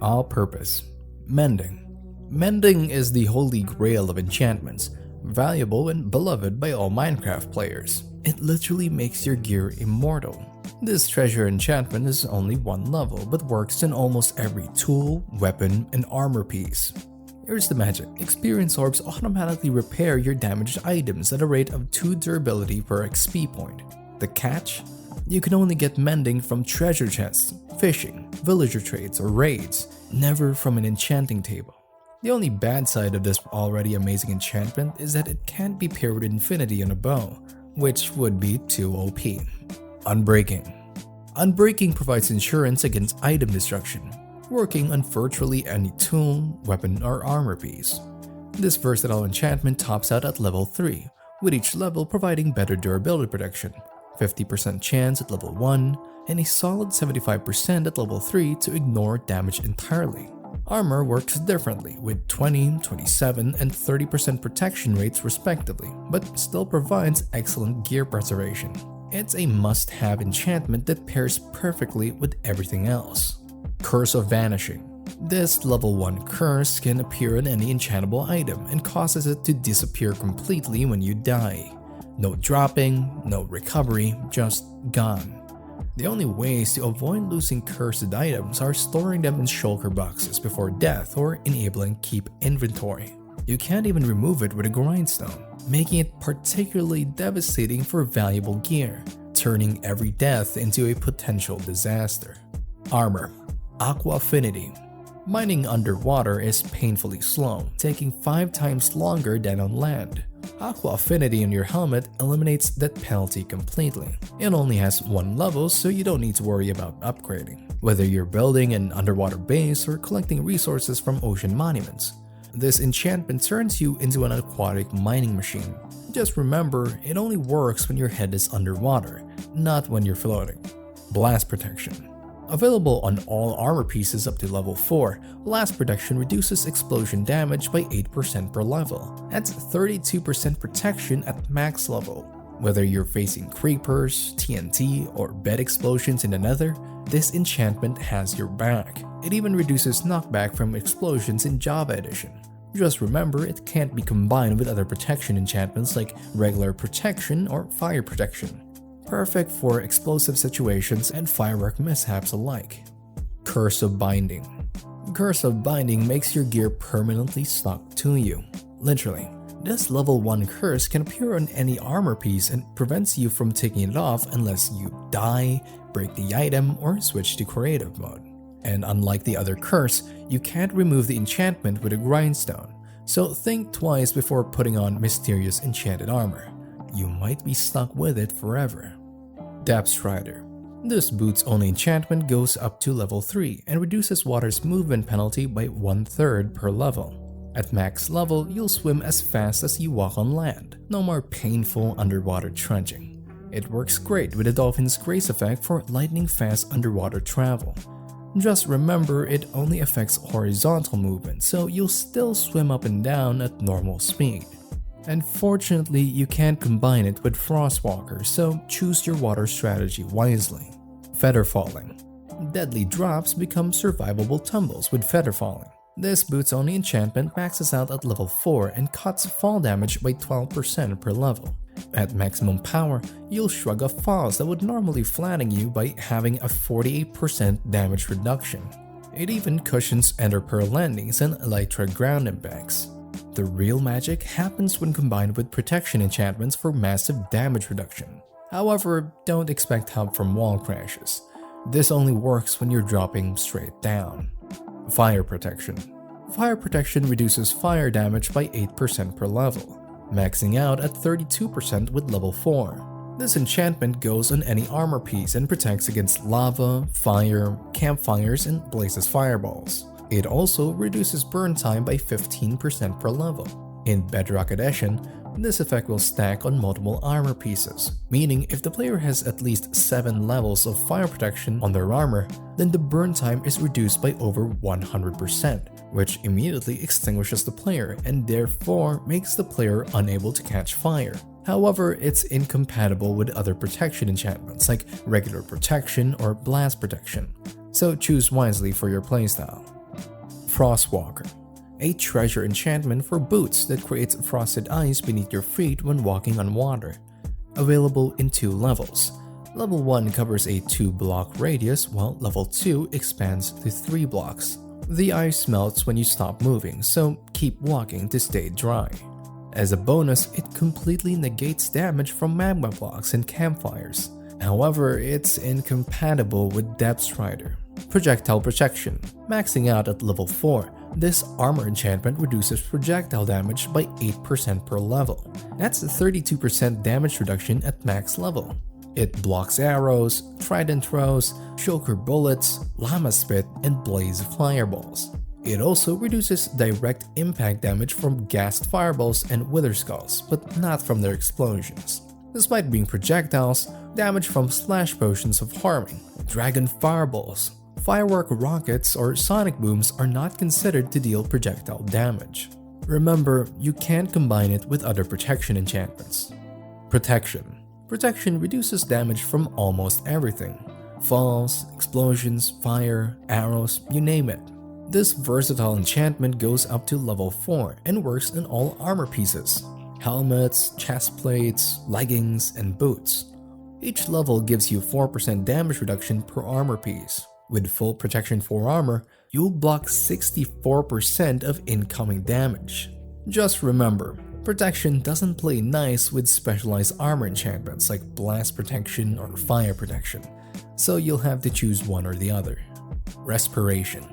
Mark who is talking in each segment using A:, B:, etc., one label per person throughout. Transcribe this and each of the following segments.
A: All-purpose. Mending. Mending is the holy grail of enchantments, valuable and beloved by all Minecraft players. It literally makes your gear immortal. This treasure enchantment is only one level, but works in almost every tool, weapon, and armor piece. Here's the magic. Experience orbs automatically repair your damaged items at a rate of 2 durability per XP point. The catch? You can only get mending from treasure chests, fishing, villager trades, or raids, never from an enchanting table. The only bad side of this already amazing enchantment is that it can't be paired with Affinity on a bow, which would be too OP. Unbreaking. Unbreaking provides insurance against item destruction, working on virtually any tool, weapon, or armor piece. This versatile enchantment tops out at level 3, with each level providing better durability protection, 50% chance at level 1, and a solid 75% at level 3 to ignore damage entirely. Armor works differently, with 20, 27, and 30% protection rates respectively, but still provides excellent gear preservation. It's a must-have enchantment that pairs perfectly with everything else. Curse of Vanishing. This level 1 curse can appear on any enchantable item and causes it to disappear completely when you die. No dropping, no recovery, just gone. The only ways to avoid losing cursed items are storing them in shulker boxes before death or enabling keep inventory. You can't even remove it with a grindstone, making it particularly devastating for valuable gear, turning every death into a potential disaster. Armor. Aqua Affinity. Mining underwater is painfully slow, taking 5 times longer than on land. Aqua Affinity in your helmet eliminates that penalty completely. It only has 1 level, so you don't need to worry about upgrading, whether you're building an underwater base or collecting resources from ocean monuments. This enchantment turns you into an aquatic mining machine. Just remember, it only works when your head is underwater, not when you're floating. Blast Protection. Available on all armor pieces up to level 4, Blast Protection reduces explosion damage by 8% per level. That's 32% protection at max level. Whether you're facing creepers, TNT, or bed explosions in the Nether, this enchantment has your back. It even reduces knockback from explosions in Java Edition. Just remember, it can't be combined with other protection enchantments like regular protection or fire protection. Perfect for explosive situations and firework mishaps alike. Curse of Binding. Curse of Binding makes your gear permanently stuck to you. Literally, this level 1 curse can appear on any armor piece and prevents you from taking it off unless you die, break the item, or switch to creative mode. And unlike the other curse, you can't remove the enchantment with a grindstone, so think twice before putting on mysterious enchanted armor. You might be stuck with it forever. Dap Rider. This boot's only enchantment goes up to level 3 and reduces water's movement penalty by 1/3 per level. At max level, you'll swim as fast as you walk on land. No more painful underwater trudging. It works great with the Dolphin's Grace effect for lightning-fast underwater travel. Just remember, it only affects horizontal movement, so you'll still swim up and down at normal speed. Unfortunately, you can't combine it with Frostwalker, so choose your water strategy wisely. Feather Falling. Deadly drops become survivable tumbles with Feather Falling. This boot's only enchantment maxes out at level 4 and cuts fall damage by 12% per level. At maximum power, you'll shrug off falls that would normally flatten you by having a 48% damage reduction. It even cushions Ender Pearl landings and Elytra ground impacts. The real magic happens when combined with protection enchantments for massive damage reduction. However, don't expect help from wall crashes. This only works when you're dropping straight down. Fire Protection. Fire Protection reduces fire damage by 8% per level, maxing out at 32% with level 4. This enchantment goes on any armor piece and protects against lava, fire, campfires, and blazes fireballs. It also reduces burn time by 15% per level. In Bedrock Edition, this effect will stack on multiple armor pieces, meaning if the player has at least 7 levels of fire protection on their armor, then the burn time is reduced by over 100%, which immediately extinguishes the player and therefore makes the player unable to catch fire. However, it's incompatible with other protection enchantments like regular protection or blast protection, so choose wisely for your playstyle. Frostwalker, a treasure enchantment for boots that creates frosted ice beneath your feet when walking on water. Available in 2 levels. Level 1 covers a 2-block radius, while level 2 expands to 3 blocks. The ice melts when you stop moving, so keep walking to stay dry. As a bonus, it completely negates damage from magma blocks and campfires. However, it's incompatible with Dap Rider. Projectile Protection. Maxing out at level 4, this armor enchantment reduces projectile damage by 8% per level. That's a 32% damage reduction at max level. It blocks arrows, trident throws, choker bullets, llama spit, and blaze fireballs. It also reduces direct impact damage from gassed fireballs and wither skulls, but not from their explosions. Despite being projectiles, damage from slash potions of harming, dragon fireballs, firework rockets, or sonic booms are not considered to deal projectile damage. Remember, you can't combine it with other protection enchantments. Protection. Protection reduces damage from almost everything. Falls, explosions, fire, arrows, you name it. This versatile enchantment goes up to level 4 and works on all armor pieces, helmets, chest plates, leggings, and boots. Each level gives you 4% damage reduction per armor piece. With full protection for armor, you'll block 64% of incoming damage. Just remember, protection doesn't play nice with specialized armor enchantments like blast protection or fire protection, so you'll have to choose one or the other. Respiration.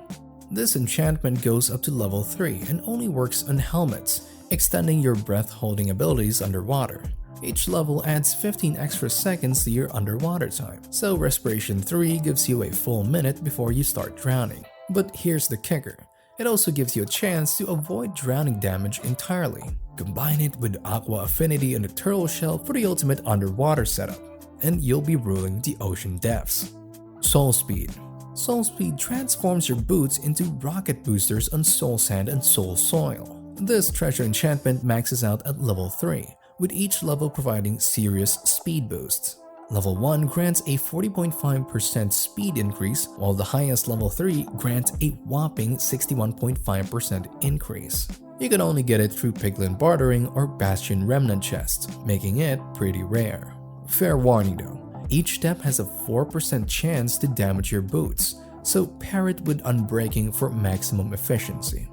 A: This enchantment goes up to level 3 and only works on helmets, extending your breath-holding abilities underwater. Each level adds 15 extra seconds to your underwater time, so Respiration 3 gives you a full minute before you start drowning. But here's the kicker, it also gives you a chance to avoid drowning damage entirely. Combine it with Aqua Affinity and the Turtle Shell for the ultimate underwater setup, and you'll be ruling the ocean depths. Soul Speed. Soul Speed transforms your boots into rocket boosters on soul sand and soul soil. This treasure enchantment maxes out at level 3, with each level providing serious speed boosts. Level 1 grants a 40.5% speed increase, while the highest level 3 grants a whopping 61.5% increase. You can only get it through Piglin bartering or Bastion remnant chests, making it pretty rare. Fair warning though, each step has a 4% chance to damage your boots, so pair it with Unbreaking for maximum efficiency.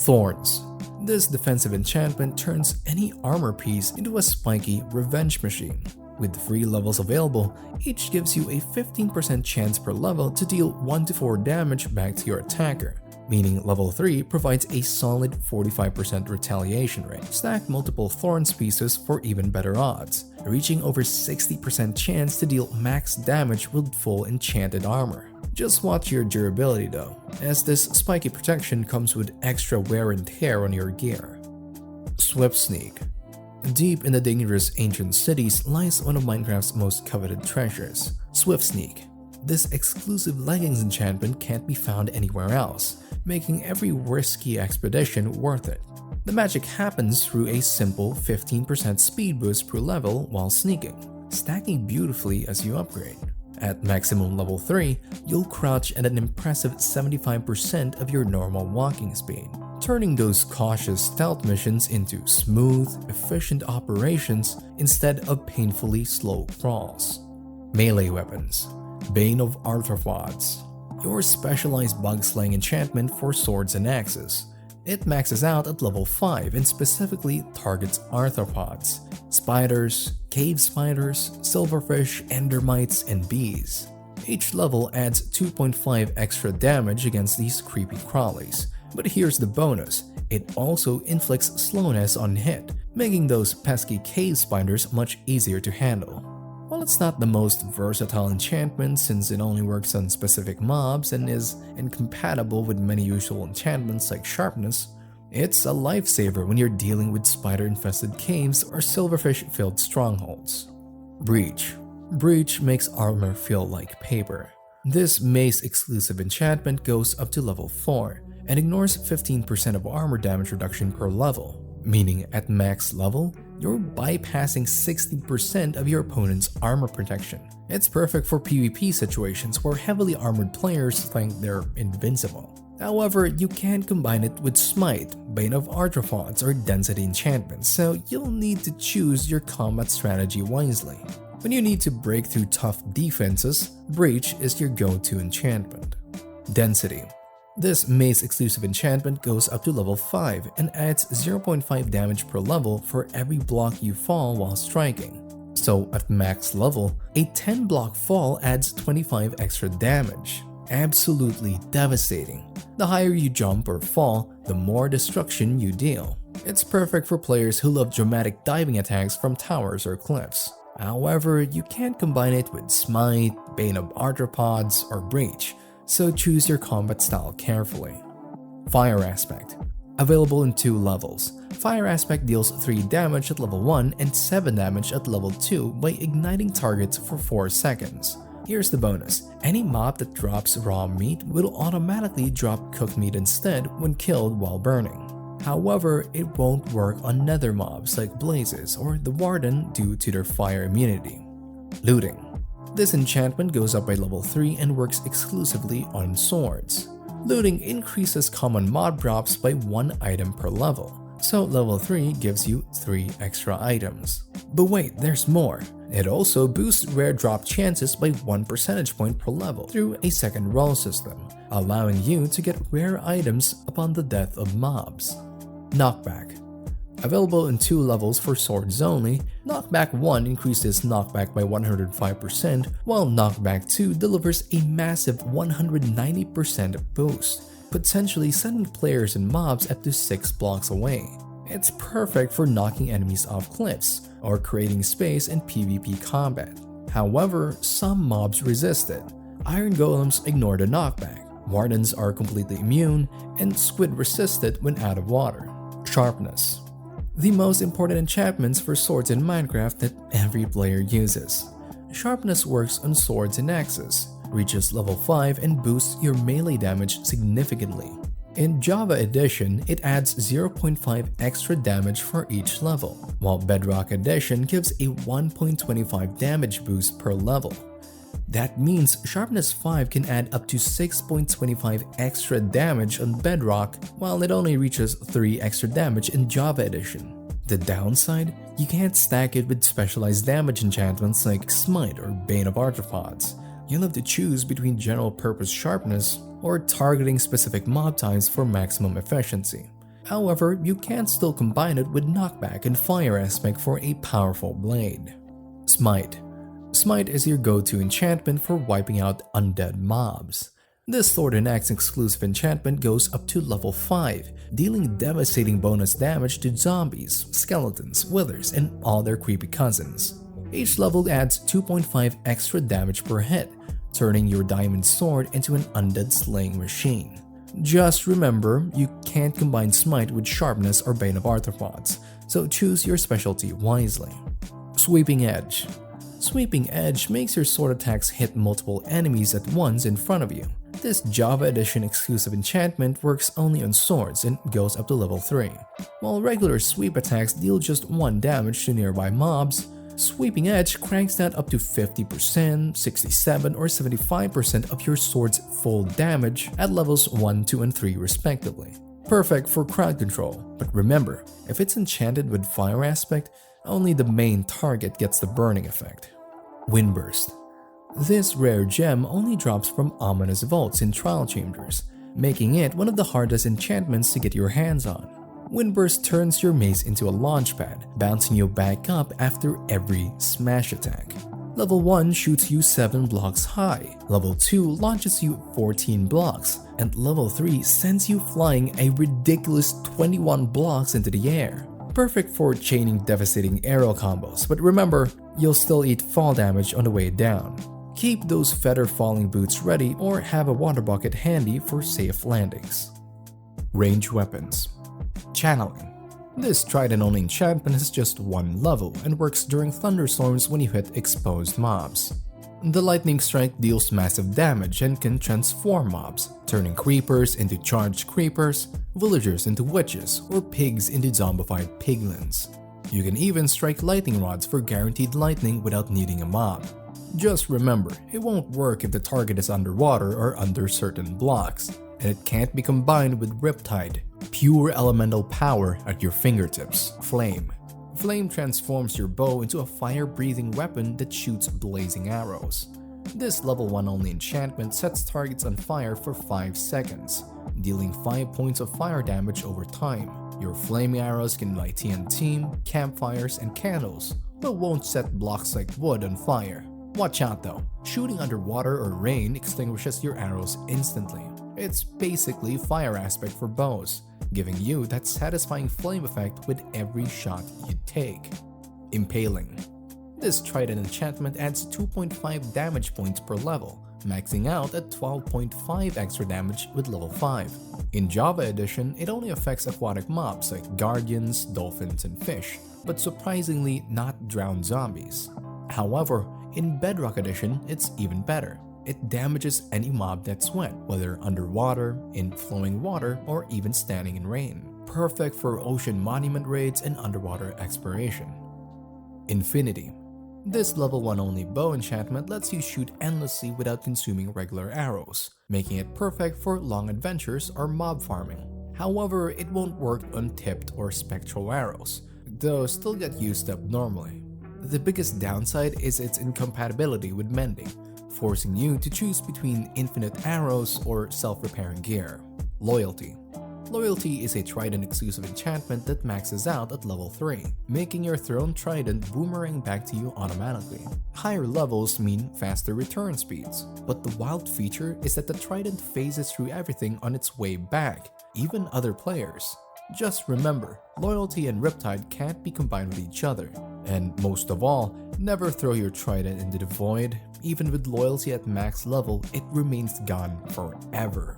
A: Thorns. This defensive enchantment turns any armor piece into a spiky revenge machine. With 3 levels available, each gives you a 15% chance per level to deal 1 to 4 damage back to your attacker, meaning level 3 provides a solid 45% retaliation rate. Stack multiple Thorns pieces for even better odds, reaching over 60% chance to deal max damage with full enchanted armor. Just watch your durability though, as this spiky protection comes with extra wear and tear on your gear. Swift Sneak. Deep in the dangerous ancient cities lies one of Minecraft's most coveted treasures, Swift Sneak. This exclusive leggings enchantment can't be found anywhere else, making every risky expedition worth it. The magic happens through a simple 15% speed boost per level while sneaking, stacking beautifully as you upgrade. At maximum level 3, you'll crouch at an impressive 75% of your normal walking speed, turning those cautious stealth missions into smooth, efficient operations instead of painfully slow crawls. Melee weapons. Bane of Arthropods. Your specialized bug-slaying enchantment for swords and axes. It maxes out at level 5 and specifically targets arthropods, spiders, cave spiders, silverfish, endermites, and bees. Each level adds 2.5 extra damage against these creepy crawlies. But here's the bonus, it also inflicts slowness on hit, making those pesky cave spiders much easier to handle. While it's not the most versatile enchantment since it only works on specific mobs and is incompatible with many usual enchantments like Sharpness, it's a lifesaver when you're dealing with spider-infested caves or silverfish-filled strongholds. Breach. Breach makes armor feel like paper. This mace-exclusive enchantment goes up to level 4 and ignores 15% of armor damage reduction per level, meaning at max level, you're bypassing 60% of your opponent's armor protection. It's perfect for PvP situations where heavily armored players think they're invincible. However, you can combine it with Smite, Bane of Arthropods, or Density enchantments, so you'll need to choose your combat strategy wisely. When you need to break through tough defenses, Breach is your go-to enchantment. Density. This maze exclusive enchantment goes up to level 5 and adds 0.5 damage per level for every block you fall while striking. So at max level, a 10 block fall adds 25 extra damage. Absolutely devastating. The higher you jump or fall, the more destruction you deal. It's perfect for players who love dramatic diving attacks from towers or cliffs. However, you can't combine it with Smite, Bane of Arthropods, or Breach, so choose your combat style carefully. Fire Aspect. Available in 2 levels. Fire Aspect deals 3 damage at level 1 and 7 damage at level 2 by igniting targets for 4 seconds. Here's the bonus. Any mob that drops raw meat will automatically drop cooked meat instead when killed while burning. However, it won't work on nether mobs like Blazes or the Warden due to their fire immunity. Looting. This enchantment goes up by level 3 and works exclusively on swords. Looting increases common mob drops by 1 item per level, so level 3 gives you 3 extra items. But wait, there's more. It also boosts rare drop chances by 1 percentage point per level through a second roll system, allowing you to get rare items upon the death of mobs. Knockback. Available in 2 levels for swords only, Knockback 1 increases knockback by 105%, while Knockback 2 delivers a massive 190% boost, potentially sending players and mobs up to 6 blocks away. It's perfect for knocking enemies off cliffs or creating space in PvP combat. However, some mobs resist it. Iron Golems ignore the knockback, Wardens are completely immune, and Squid resist it when out of water. Sharpness. The most important enchantments for swords in Minecraft that every player uses. Sharpness works on swords and axes, reaches level 5 and boosts your melee damage significantly. In Java Edition, it adds 0.5 extra damage for each level, while Bedrock Edition gives a 1.25 damage boost per level. That means Sharpness 5 can add up to 6.25 extra damage on Bedrock, while it only reaches 3 extra damage in Java Edition. The downside? You can't stack it with specialized damage enchantments like Smite or Bane of Arthropods. You'll have to choose between general purpose Sharpness or targeting specific mob types for maximum efficiency. However, you can still combine it with Knockback and Fire Aspect for a powerful blade. Smite. Smite is your go-to enchantment for wiping out undead mobs. This Sword and Axe exclusive enchantment goes up to level 5, dealing devastating bonus damage to zombies, skeletons, withers, and all their creepy cousins. Each level adds 2.5 extra damage per hit, turning your diamond sword into an undead slaying machine. Just remember, you can't combine Smite with Sharpness or Bane of Arthropods, so choose your specialty wisely. Sweeping Edge. Sweeping Edge makes your sword attacks hit multiple enemies at once in front of you. This Java Edition exclusive enchantment works only on swords and goes up to level 3. While regular sweep attacks deal just 1 damage to nearby mobs, Sweeping Edge cranks that up to 50%, 67, or 75% of your sword's full damage at levels 1, 2, and 3 respectively. Perfect for crowd control, but remember, if it's enchanted with Fire Aspect, only the main target gets the burning effect. Windburst. This rare gem only drops from ominous vaults in trial chambers, making it one of the hardest enchantments to get your hands on. Windburst turns your mace into a launch pad, bouncing you back up after every smash attack. Level 1 shoots you 7 blocks high, Level 2 launches you 14 blocks, and Level 3 sends you flying a ridiculous 21 blocks into the air. Perfect for chaining devastating arrow combos, but remember, you'll still eat fall damage on the way down. Keep those feather falling boots ready or have a water bucket handy for safe landings. Range weapons. Channeling. This Trident-only enchantment has just 1 level and works during thunderstorms when you hit exposed mobs. The Lightning Strike deals massive damage and can transform mobs, turning creepers into charged creepers, villagers into witches, or pigs into zombified piglins. You can even strike lightning rods for guaranteed lightning without needing a mob. Just remember, it won't work if the target is underwater or under certain blocks. and it can't be combined with Repide, pure elemental power at your fingertips. Flame. Flame transforms your bow into a fire-breathing weapon that shoots blazing arrows. This level 1 only enchantment sets targets on fire for 5 seconds, dealing 5 points of fire damage over time. Your flaming arrows can light TNT, campfires, and candles, but won't set blocks like wood on fire. Watch out though, shooting underwater or rain extinguishes your arrows instantly. It's basically fire aspect for bows, giving you that satisfying flame effect with every shot you take. Impaling. This Trident enchantment adds 2.5 damage points per level, maxing out at 12.5 extra damage with level 5. In Java Edition, it only affects aquatic mobs like guardians, dolphins, and fish, but surprisingly not drowned zombies. However, in Bedrock Edition, it's even better. It damages any mob that's wet, whether underwater, in flowing water, or even standing in rain. Perfect for ocean monument raids and underwater exploration. Infinity. This level 1 only bow enchantment lets you shoot endlessly without consuming regular arrows, making it perfect for long adventures or mob farming. However, it won't work on tipped or spectral arrows, though still get used up normally. The biggest downside is its incompatibility with Mending, forcing you to choose between infinite arrows or self-repairing gear. Loyalty. Loyalty is a Trident exclusive enchantment that maxes out at level 3, making your thrown Trident boomerang back to you automatically. Higher levels mean faster return speeds, but the wild feature is that the Trident phases through everything on its way back, even other players. Just remember, Loyalty and Repide can't be combined with each other. And most of all, never throw your Trident into the void. Even with Loyalty at max level, it remains gone forever.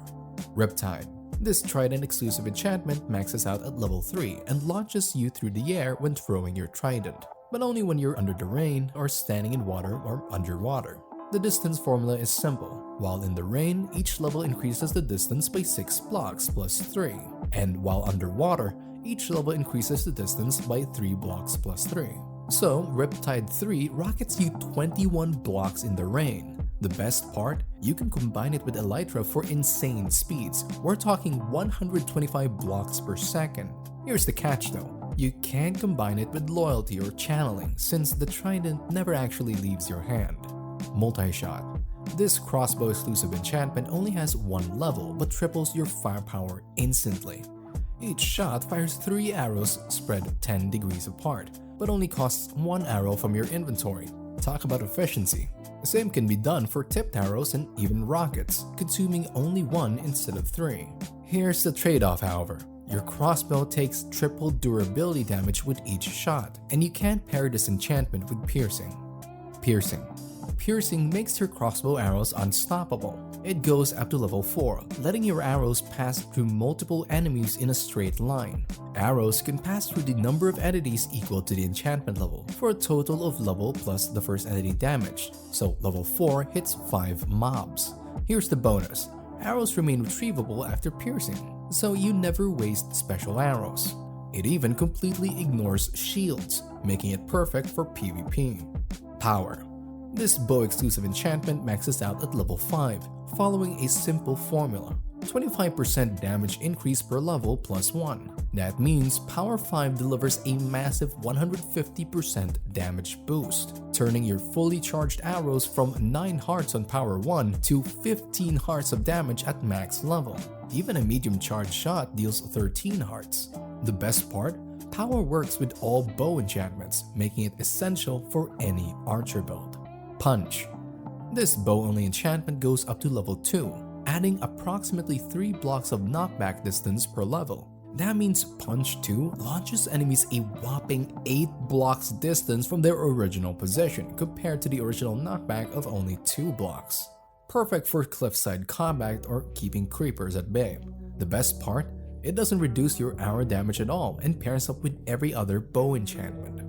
A: Repide. This Trident exclusive enchantment maxes out at level 3 and launches you through the air when throwing your Trident, but only when you're under the rain or standing in water or underwater. The distance formula is simple. While in the rain, each level increases the distance by 6 blocks plus 3, and while underwater, each level increases the distance by 3 blocks plus 3. So, Reptide 3 rockets you 21 blocks in the rain. The best part? You can combine it with Elytra for insane speeds. We're talking 125 blocks per second. Here's the catch though. You can't combine it with Loyalty or Channeling since the Trident never actually leaves your hand. Multishot. This crossbow exclusive enchantment only has 1 level but triples your firepower instantly. Each shot fires 3 arrows spread 10 degrees apart, but only costs 1 arrow from your inventory. Talk about efficiency. The same can be done for tipped arrows and even rockets, consuming only 1 instead of 3. Here's the trade-off however. Your crossbow takes triple durability damage with each shot, and you can't pair this enchantment with Piercing. Piercing makes your crossbow arrows unstoppable. It goes up to level 4, letting your arrows pass through multiple enemies in a straight line. Arrows can pass through the number of entities equal to the enchantment level, for a total of level plus the first entity damaged, so level 4 hits 5 mobs. Here's the bonus. Arrows remain retrievable after piercing, so you never waste special arrows. It even completely ignores shields, making it perfect for PvP. Power. This bow exclusive enchantment maxes out at level 5, following a simple formula. 25% damage increase per level plus 1. That means Power 5 delivers a massive 150% damage boost, turning your fully charged arrows from 9 hearts on Power 1 to 15 hearts of damage at max level. Even a medium charged shot deals 13 hearts. The best part? Power works with all bow enchantments, making it essential for any archer build. Punch. This bow-only enchantment goes up to level 2, adding approximately 3 blocks of knockback distance per level. That means Punch 2 launches enemies a whopping 8 blocks distance from their original position compared to the original knockback of only 2 blocks. Perfect for cliffside combat or keeping creepers at bay. The best part? It doesn't reduce your arrow damage at all and pairs up with every other bow enchantment.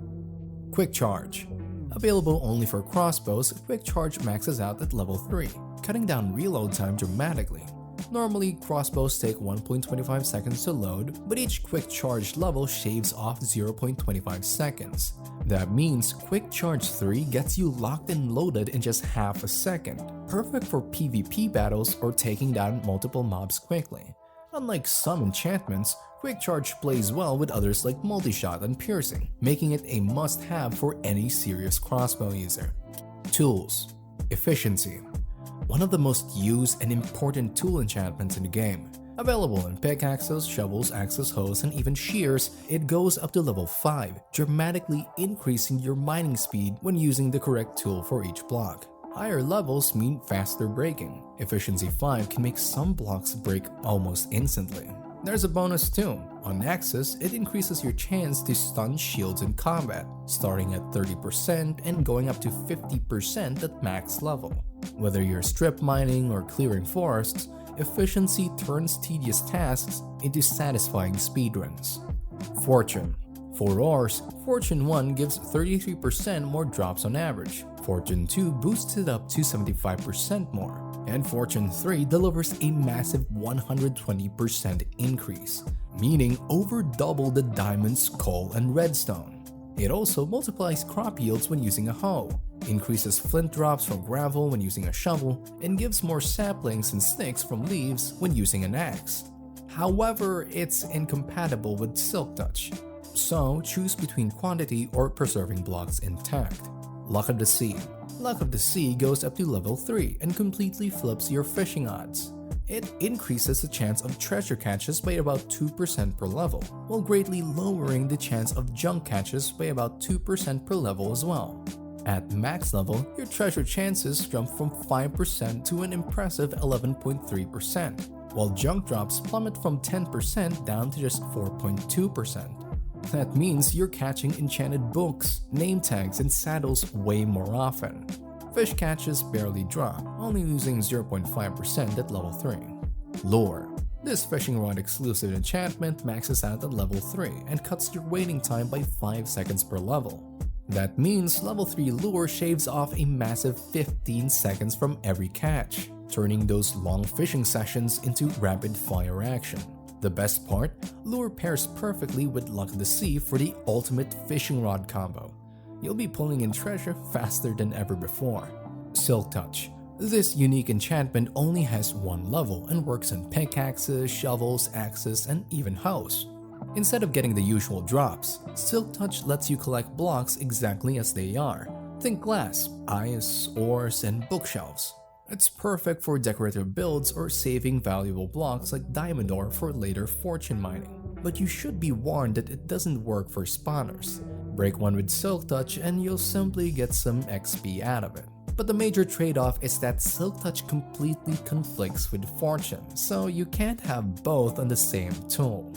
A: Quick Charge. Available only for crossbows, Quick Charge maxes out at level 3, cutting down reload time dramatically. Normally, crossbows take 1.25 seconds to load, but each quick charge level shaves off 0.25 seconds. That means quick charge 3 gets you locked and loaded in just half a second, perfect for PvP battles or taking down multiple mobs quickly. Unlike some enchantments, quick charge plays well with others like Multishot and Piercing, making it a must-have for any serious crossbow user. Tools. Efficiency. One of the most used and important tool enchantments in the game. Available in pickaxes, shovels, axes, hoes, and even shears, it goes up to level 5, dramatically increasing your mining speed when using the correct tool for each block. Higher levels mean faster breaking. Efficiency 5 can make some blocks break almost instantly. There's a bonus too. On axes, it increases your chance to stun shields in combat, starting at 30% and going up to 50% at max level. Whether you're strip mining or clearing forests, efficiency turns tedious tasks into satisfying speedruns. Fortune. For ores, Fortune 1 gives 33% more drops on average, Fortune 2 boosts it up to 75% more, and Fortune 3 delivers a massive 120% increase, meaning over double the diamonds, coal, and redstone. It also multiplies crop yields when using a hoe, increases flint drops from gravel when using a shovel, and gives more saplings and sticks from leaves when using an axe. However, it's incompatible with Silk Touch, so choose between quantity or preserving blocks intact. Luck of the Sea. Luck of the Sea goes up to level 3 and completely flips your fishing odds. It increases the chance of treasure catches by about 2% per level, while greatly lowering the chance of junk catches by about 2% per level as well. At max level, your treasure chances jump from 5% to an impressive 11.3%, while junk drops plummet from 10% down to just 4.2%. That means you're catching enchanted books, name tags, and saddles way more often. Fish catches barely drop, only losing 0.5% at level 3. Lure. This fishing rod exclusive enchantment maxes out at level 3 and cuts your waiting time by 5 seconds per level. That means level 3 lure shaves off a massive 15 seconds from every catch, turning those long fishing sessions into rapid fire action. The best part, lure pairs perfectly with Luck of the Sea for the ultimate fishing rod combo. You'll be pulling in treasure faster than ever before. Silk Touch. This unique enchantment only has one level and works on pickaxes, shovels, axes, and even hoes. Instead of getting the usual drops, Silk Touch lets you collect blocks exactly as they are. Think glass, ice, ores, and bookshelves. It's perfect for decorative builds or saving valuable blocks like diamond ore for later fortune mining. But you should be warned that it doesn't work for spawners. Break one with Silk Touch and you'll simply get some XP out of it. But the major trade-off is that Silk Touch completely conflicts with Fortune, so you can't have both on the same tool.